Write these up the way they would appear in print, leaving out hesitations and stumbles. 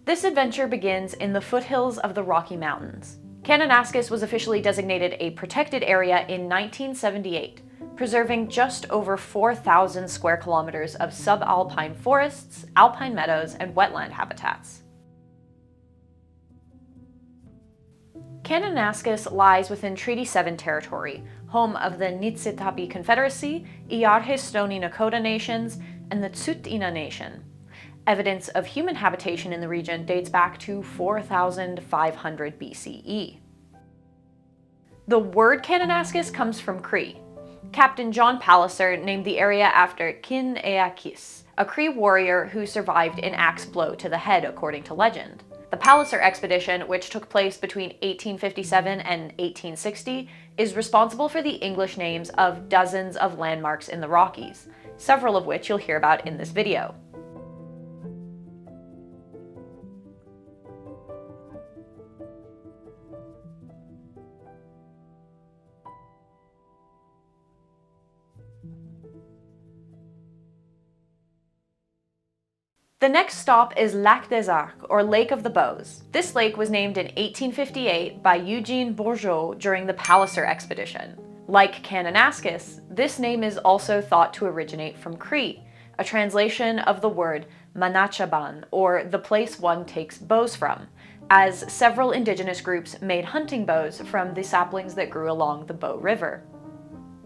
This adventure begins in the foothills of the Rocky Mountains. Kananaskis was officially designated a protected area in 1978, preserving just over 4,000 square kilometers of subalpine forests, alpine meadows, and wetland habitats. Kananaskis lies within Treaty 7 territory, home of the Niitsitapi Confederacy, Iarhe Stony Nakota Nations, and the Tsuut'ina Nation. Evidence of human habitation in the region dates back to 4,500 BCE. The word Kananaskis comes from Cree. Captain John Palliser named the area after Kin-Eakis, a Cree warrior who survived an axe blow to the head according to legend. The Palliser expedition, which took place between 1857 and 1860, is responsible for the English names of dozens of landmarks in the Rockies, several of which you'll hear about in this video. The next stop is Lac des Arcs, or Lake of the Bows. This lake was named in 1858 by Eugene Bourgeot during the Palliser expedition. Like Kananaskis, this name is also thought to originate from Cree, a translation of the word Manachaban, or the place one takes bows from, as several indigenous groups made hunting bows from the saplings that grew along the Bow River.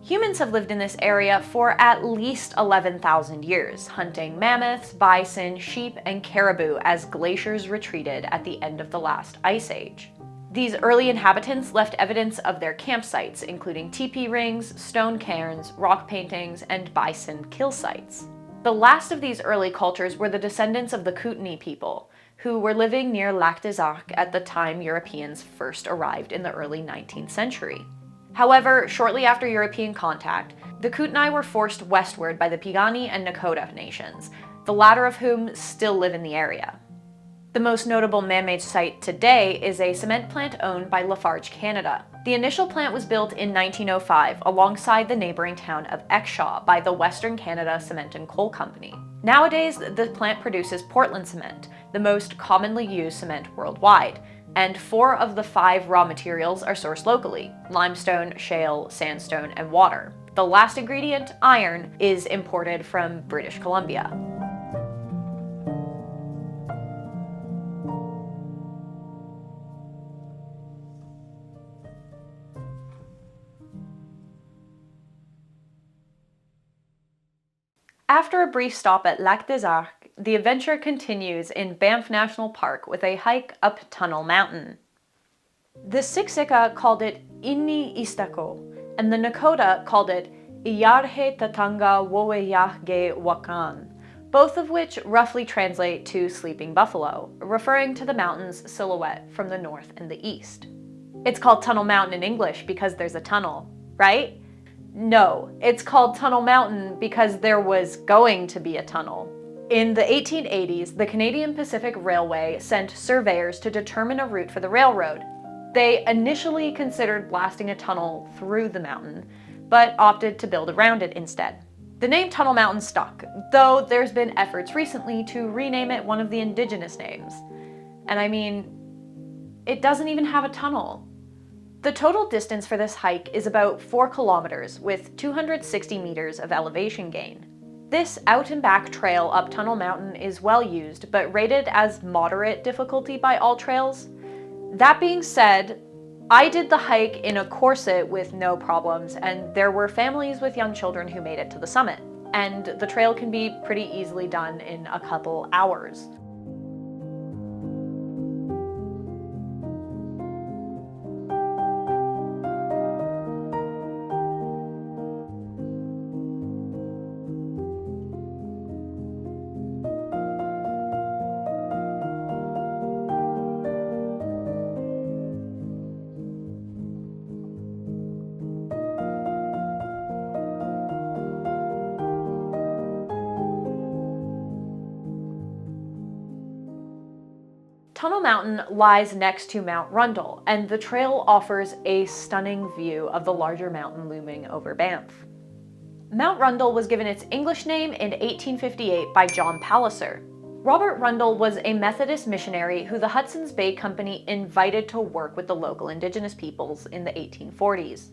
Humans have lived in this area for at least 11,000 years, hunting mammoths, bison, sheep, and caribou as glaciers retreated at the end of the last ice age. These early inhabitants left evidence of their campsites, including teepee rings, stone cairns, rock paintings, and bison kill sites. The last of these early cultures were the descendants of the Kootenai people, who were living near Lac des Arcs at the time Europeans first arrived in the early 19th century. However, shortly after European contact, the Kootenai were forced westward by the Piikani and Nakota nations, the latter of whom still live in the area. The most notable man-made site today is a cement plant owned by Lafarge Canada. The initial plant was built in 1905 alongside the neighboring town of Exshaw by the Western Canada Cement and Coal Company. Nowadays, the plant produces Portland cement, the most commonly used cement worldwide, and 4 of the 5 raw materials are sourced locally: limestone, shale, sandstone, and water. The last ingredient, iron, is imported from British Columbia. After a brief stop at Lac des Arcs, the adventure continues in Banff National Park with a hike up Tunnel Mountain. The Siksika called it Inni Istako, and the Nakota called it Iyarhe Tatanga Woweyahge Wakan, both of which roughly translate to Sleeping Buffalo, referring to the mountain's silhouette from the north and the east. It's called Tunnel Mountain in English because there's a tunnel, right? No, it's called Tunnel Mountain because there was going to be a tunnel. In the 1880s, the Canadian Pacific Railway sent surveyors to determine a route for the railroad. They initially considered blasting a tunnel through the mountain, but opted to build around it instead. The name Tunnel Mountain stuck, though there's been efforts recently to rename it one of the indigenous names. And I mean, it doesn't even have a tunnel. The total distance for this hike is about 4 kilometers with 260 meters of elevation gain. This out and back trail up Tunnel Mountain is well used, but rated as moderate difficulty by AllTrails. That being said, I did the hike in a corset with no problems, and there were families with young children who made it to the summit. And the trail can be pretty easily done in a couple hours. Tunnel Mountain lies next to Mount Rundle, and the trail offers a stunning view of the larger mountain looming over Banff. Mount Rundle was given its English name in 1858 by John Palliser. Robert Rundle was a Methodist missionary who the Hudson's Bay Company invited to work with the local indigenous peoples in the 1840s.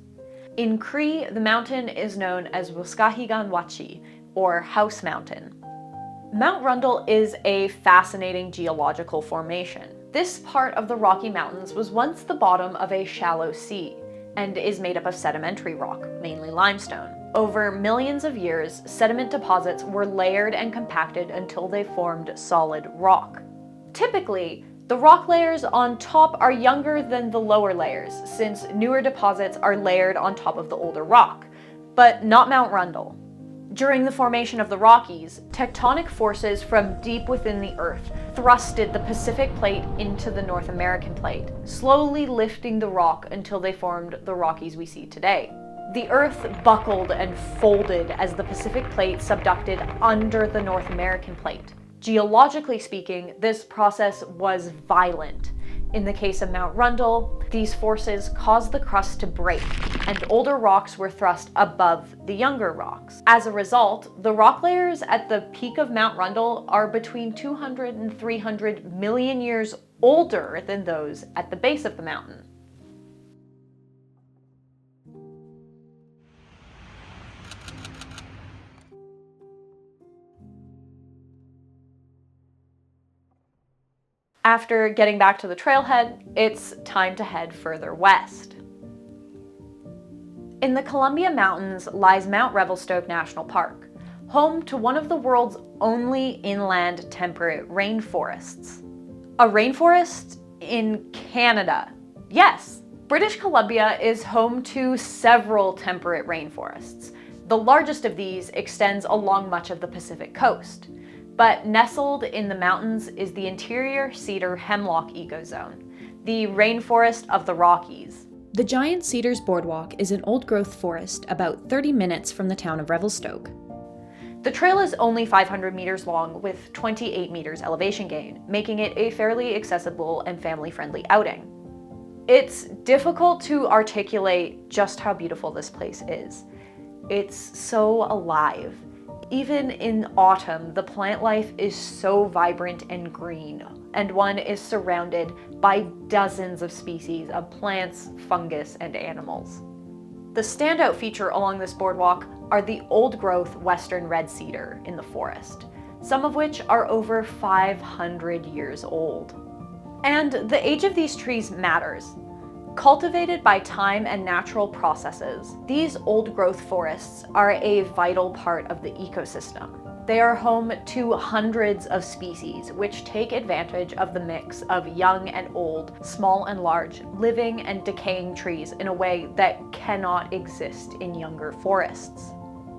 In Cree, the mountain is known as Wuskahiganwachi, or House Mountain. Mount Rundle is a fascinating geological formation. This part of the Rocky Mountains was once the bottom of a shallow sea, and is made up of sedimentary rock, mainly limestone. Over millions of years, sediment deposits were layered and compacted until they formed solid rock. Typically, the rock layers on top are younger than the lower layers, since newer deposits are layered on top of the older rock, but not Mount Rundle. During the formation of the Rockies, tectonic forces from deep within the Earth thrusted the Pacific Plate into the North American Plate, slowly lifting the rock until they formed the Rockies we see today. The Earth buckled and folded as the Pacific Plate subducted under the North American Plate. Geologically speaking, this process was violent. In the case of Mount Rundle, these forces caused the crust to break, and older rocks were thrust above the younger rocks. As a result, the rock layers at the peak of Mount Rundle are between 200 and 300 million years older than those at the base of the mountain. After getting back to the trailhead, it's time to head further west. In the Columbia Mountains lies Mount Revelstoke National Park, home to one of the world's only inland temperate rainforests. A rainforest in Canada. Yes, British Columbia is home to several temperate rainforests. The largest of these extends along much of the Pacific coast. But nestled in the mountains is the interior cedar hemlock ecozone, the rainforest of the Rockies. The giant Cedars Boardwalk is an old-growth forest about 30 minutes from the town of Revelstoke. The trail is only 500 meters long with 28 meters elevation gain, making it a fairly accessible and family-friendly outing. It's difficult to articulate just how beautiful this place is. It's so alive. Even in autumn, the plant life is so vibrant and green, and one is surrounded by dozens of species of plants, fungus, and animals. The standout feature along this boardwalk are the old-growth western red cedar in the forest, some of which are over 500 years old. And the age of these trees matters. Cultivated by time and natural processes, these old-growth forests are a vital part of the ecosystem. They are home to hundreds of species, which take advantage of the mix of young and old, small and large, living and decaying trees in a way that cannot exist in younger forests.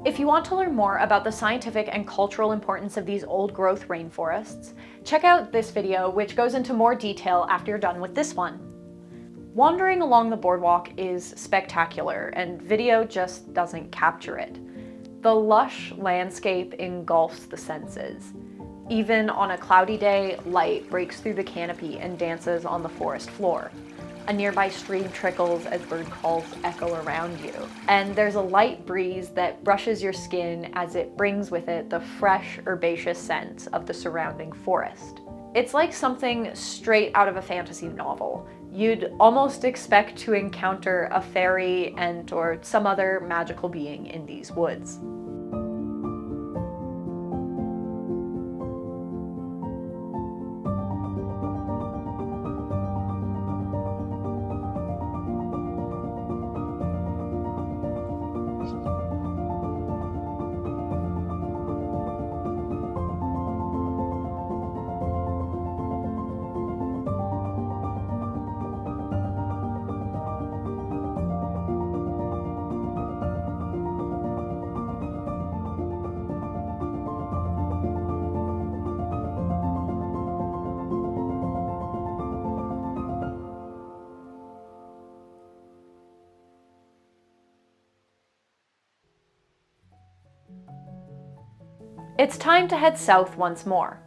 If you want to learn more about the scientific and cultural importance of these old-growth rainforests, check out this video, which goes into more detail after you're done with this one. Wandering along the boardwalk is spectacular, and video just doesn't capture it. The lush landscape engulfs the senses. Even on a cloudy day, light breaks through the canopy and dances on the forest floor. A nearby stream trickles as bird calls echo around you, and there's a light breeze that brushes your skin as it brings with it the fresh, herbaceous scent of the surrounding forest. It's like something straight out of a fantasy novel. You'd almost expect to encounter a fairy or some other magical being in these woods. It's time to head south once more.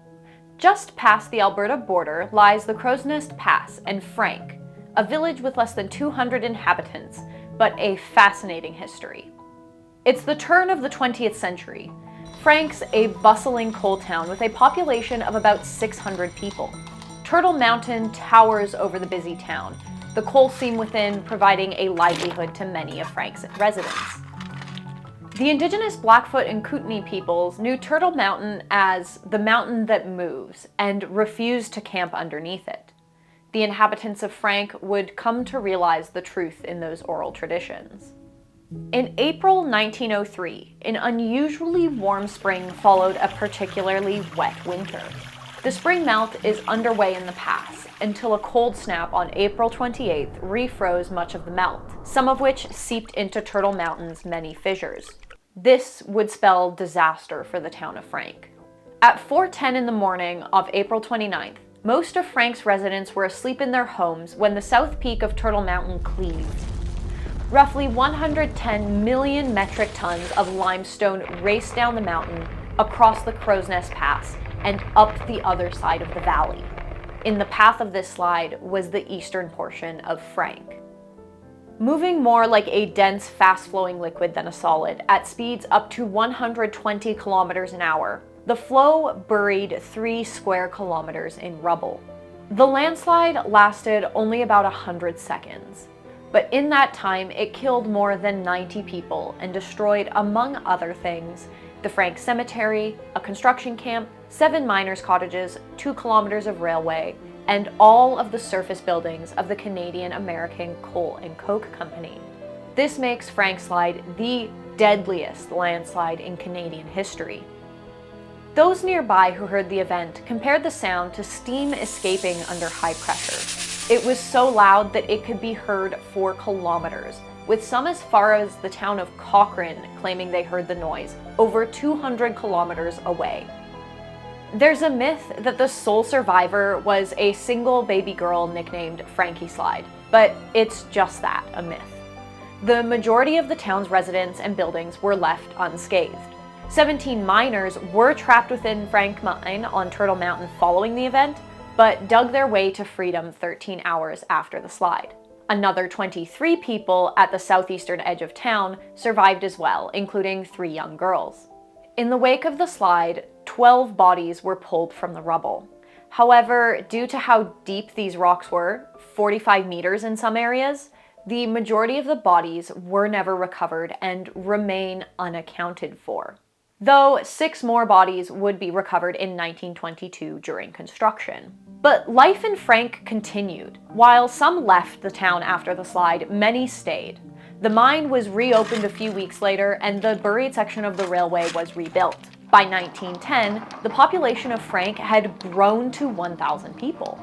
Just past the Alberta border lies the Crow's Nest Pass and Frank, a village with less than 200 inhabitants, but a fascinating history. It's the turn of the 20th century. Frank's a bustling coal town with a population of about 600 people. Turtle Mountain towers over the busy town, the coal seam within providing a livelihood to many of Frank's residents. The indigenous Blackfoot and Kootenai peoples knew Turtle Mountain as the mountain that moves and refused to camp underneath it. The inhabitants of Frank would come to realize the truth in those oral traditions. In April 1903, an unusually warm spring followed a particularly wet winter. The spring melt is underway in the pass until a cold snap on April 28th refroze much of the melt, some of which seeped into Turtle Mountain's many fissures. This would spell disaster for the town of Frank. At 4:10 in the morning of April 29th, most of Frank's residents were asleep in their homes when the south peak of Turtle Mountain cleaved. Roughly 110 million metric tons of limestone raced down the mountain, across the Crow's Nest Pass, and up the other side of the valley. In the path of this slide was the eastern portion of Frank. Moving more like a dense, fast-flowing liquid than a solid, at speeds up to 120 kilometers an hour, the flow buried 3 square kilometers in rubble. The landslide lasted only about 100 seconds. But in that time, it killed more than 90 people and destroyed, among other things, the Frank Cemetery, a construction camp, 7 miners' cottages, 2 kilometers of railway, and all of the surface buildings of the Canadian American Coal and Coke Company. This makes Frank Slide the deadliest landslide in Canadian history. Those nearby who heard the event compared the sound to steam escaping under high pressure. It was so loud that it could be heard for kilometers, with some as far as the town of Cochrane claiming they heard the noise, over 200 kilometers away. There's a myth that the sole survivor was a single baby girl nicknamed Frankie Slide, but it's just that, a myth. The majority of the town's residents and buildings were left unscathed. 17 miners were trapped within Frank Mine on Turtle Mountain following the event, but dug their way to freedom 13 hours after the slide. Another 23 people at the southeastern edge of town survived as well, including 3 young girls. In the wake of the slide, 12 bodies were pulled from the rubble. However, due to how deep these rocks were, 45 meters in some areas, the majority of the bodies were never recovered and remain unaccounted for. Though 6 more bodies would be recovered in 1922 during construction. But life in Frank continued. While some left the town after the slide, many stayed. The mine was reopened a few weeks later, and the buried section of the railway was rebuilt. By 1910, the population of Frank had grown to 1,000 people.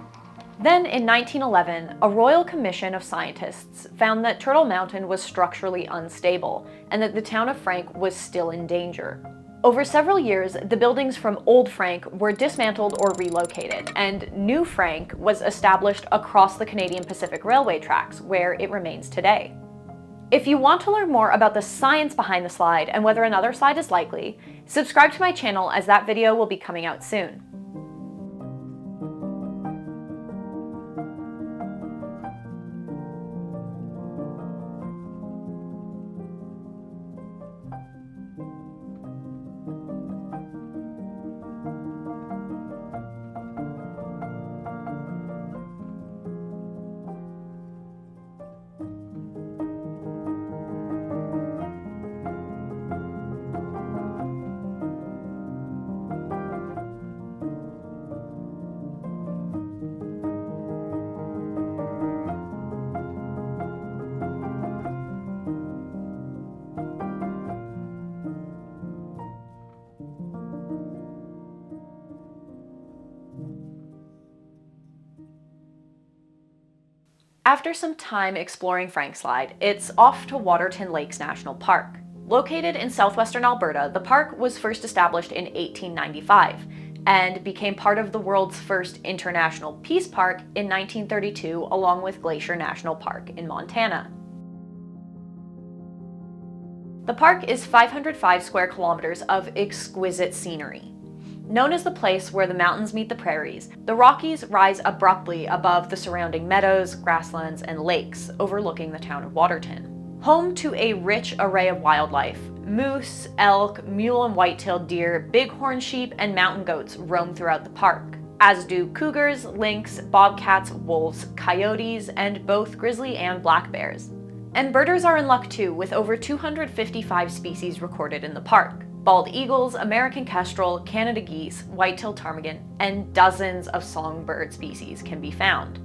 Then in 1911, a Royal Commission of Scientists found that Turtle Mountain was structurally unstable, and that the town of Frank was still in danger. Over several years, the buildings from Old Frank were dismantled or relocated, and New Frank was established across the Canadian Pacific Railway tracks, where it remains today. If you want to learn more about the science behind the slide and whether another slide is likely, subscribe to my channel as that video will be coming out soon. After some time exploring Frank Slide, it's off to Waterton Lakes National Park. Located in southwestern Alberta, the park was first established in 1895 and became part of the world's first international peace park in 1932, along with Glacier National Park in Montana. The park is 505 square kilometers of exquisite scenery. Known as the place where the mountains meet the prairies, the Rockies rise abruptly above the surrounding meadows, grasslands, and lakes overlooking the town of Waterton. Home to a rich array of wildlife, moose, elk, mule and white-tailed deer, bighorn sheep, and mountain goats roam throughout the park, as do cougars, lynx, bobcats, wolves, coyotes, and both grizzly and black bears. And birders are in luck too, with over 255 species recorded in the park. Bald eagles, American kestrel, Canada geese, white-tailed ptarmigan, and dozens of songbird species can be found.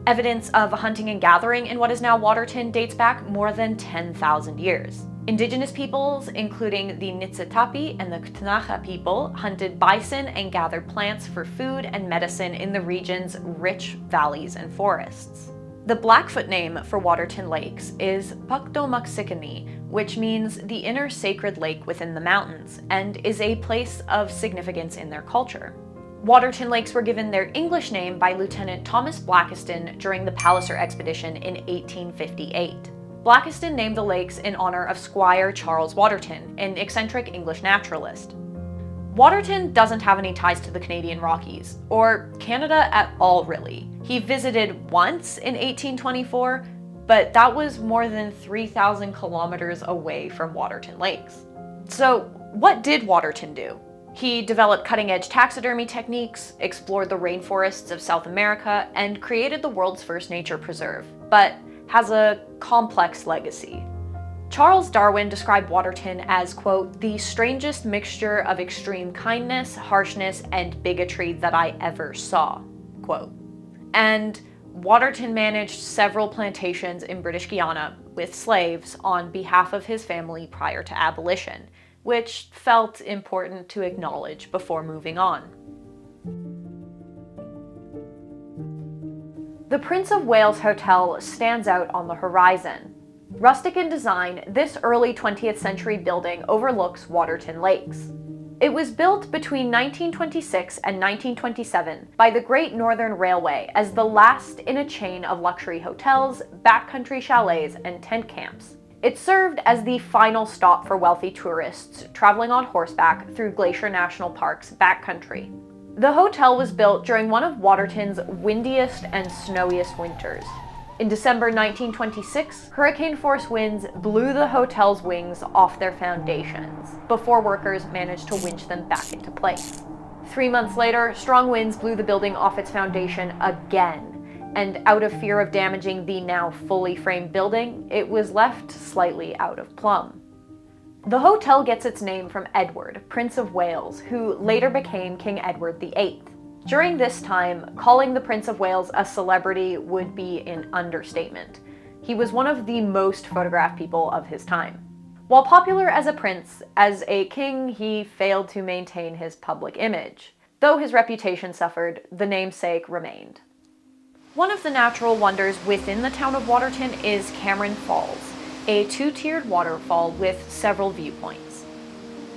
Evidence of hunting and gathering in what is now Waterton dates back more than 10,000 years. Indigenous peoples, including the Niitsitapi and the Ktunaxa people, hunted bison and gathered plants for food and medicine in the region's rich valleys and forests. The Blackfoot name for Waterton Lakes is Puktomuxikani, which means the inner sacred lake within the mountains, and is a place of significance in their culture. Waterton Lakes were given their English name by Lieutenant Thomas Blackiston during the Palliser expedition in 1858. Blackiston named the lakes in honor of Squire Charles Waterton, an eccentric English naturalist. Waterton doesn't have any ties to the Canadian Rockies, or Canada at all really. He visited once in 1824, but that was more than 3,000 kilometers away from Waterton Lakes. So what did Waterton do? He developed cutting-edge taxidermy techniques, explored the rainforests of South America, and created the world's first nature preserve, but has a complex legacy. Charles Darwin described Waterton as, quote, the strangest mixture of extreme kindness, harshness, and bigotry that I ever saw, quote. And Waterton managed several plantations in British Guiana with slaves on behalf of his family prior to abolition, which felt important to acknowledge before moving on. The Prince of Wales Hotel stands out on the horizon. Rustic in design, this early 20th century building overlooks Waterton Lakes. It was built between 1926 and 1927 by the Great Northern Railway as the last in a chain of luxury hotels, backcountry chalets, and tent camps. It served as the final stop for wealthy tourists traveling on horseback through Glacier National Park's backcountry. The hotel was built during one of Waterton's windiest and snowiest winters. In December 1926, hurricane-force winds blew the hotel's wings off their foundations before workers managed to winch them back into place. 3 months later, strong winds blew the building off its foundation again, and out of fear of damaging the now fully framed building, it was left slightly out of plumb. The hotel gets its name from Edward, Prince of Wales, who later became King Edward VIII. During this time, calling the Prince of Wales a celebrity would be an understatement. He was one of the most photographed people of his time. While popular as a prince, as a king, he failed to maintain his public image. Though his reputation suffered, the namesake remained. One of the natural wonders within the town of Waterton is Cameron Falls, a two-tiered waterfall with several viewpoints.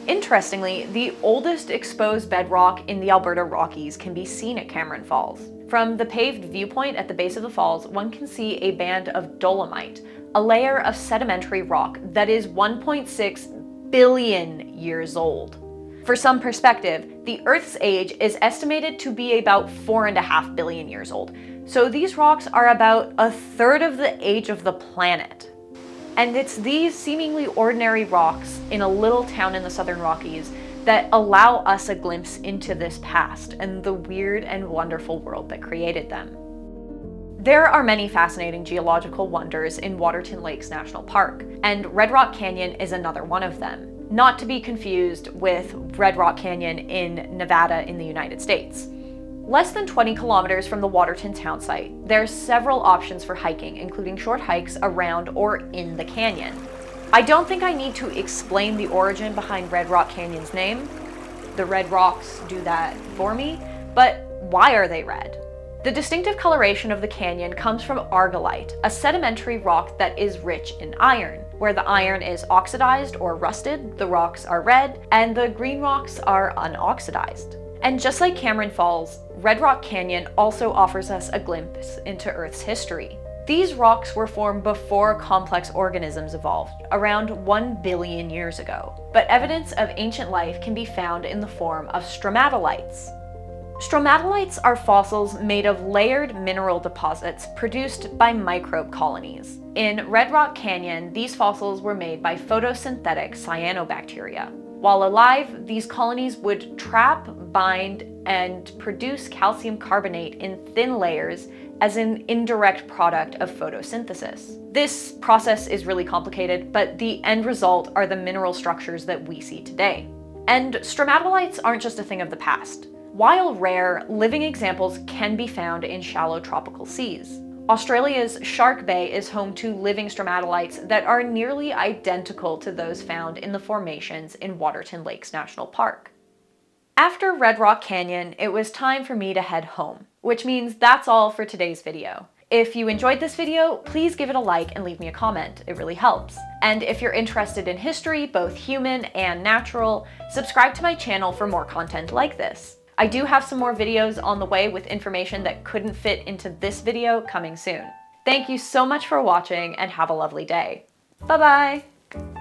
Interestingly, the oldest exposed bedrock in the Alberta Rockies can be seen at Cameron Falls. From the paved viewpoint at the base of the falls, one can see a band of dolomite, a layer of sedimentary rock that is 1.6 billion years old. For some perspective, the Earth's age is estimated to be about 4.5 billion years old, so these rocks are about a third of the age of the planet. And it's these seemingly ordinary rocks in a little town in the Southern Rockies that allow us a glimpse into this past and the weird and wonderful world that created them. There are many fascinating geological wonders in Waterton Lakes National Park, and Red Rock Canyon is another one of them, not to be confused with Red Rock Canyon in Nevada in the United States. Less than 20 kilometers from the Waterton town site, there are several options for hiking, including short hikes around or in the canyon. I don't think I need to explain the origin behind Red Rock Canyon's name. The red rocks do that for me, but why are they red? The distinctive coloration of the canyon comes from argillite, a sedimentary rock that is rich in iron. Where the iron is oxidized or rusted, the rocks are red, and the green rocks are unoxidized. And just like Cameron Falls, Red Rock Canyon also offers us a glimpse into Earth's history. These rocks were formed before complex organisms evolved, around 1 billion years ago. But evidence of ancient life can be found in the form of stromatolites. Stromatolites are fossils made of layered mineral deposits produced by microbe colonies. In Red Rock Canyon, these fossils were made by photosynthetic cyanobacteria. While alive, these colonies would trap, bind, and produce calcium carbonate in thin layers as an indirect product of photosynthesis. This process is really complicated, but the end result are the mineral structures that we see today. And stromatolites aren't just a thing of the past. While rare, living examples can be found in shallow tropical seas. Australia's Shark Bay is home to living stromatolites that are nearly identical to those found in the formations in Waterton Lakes National Park. After Red Rock Canyon, it was time for me to head home, which means that's all for today's video. If you enjoyed this video, please give it a like and leave me a comment. It really helps. And if you're interested in history, both human and natural, subscribe to my channel for more content like this. I do have some more videos on the way with information that couldn't fit into this video coming soon. Thank you so much for watching and have a lovely day. Bye-bye!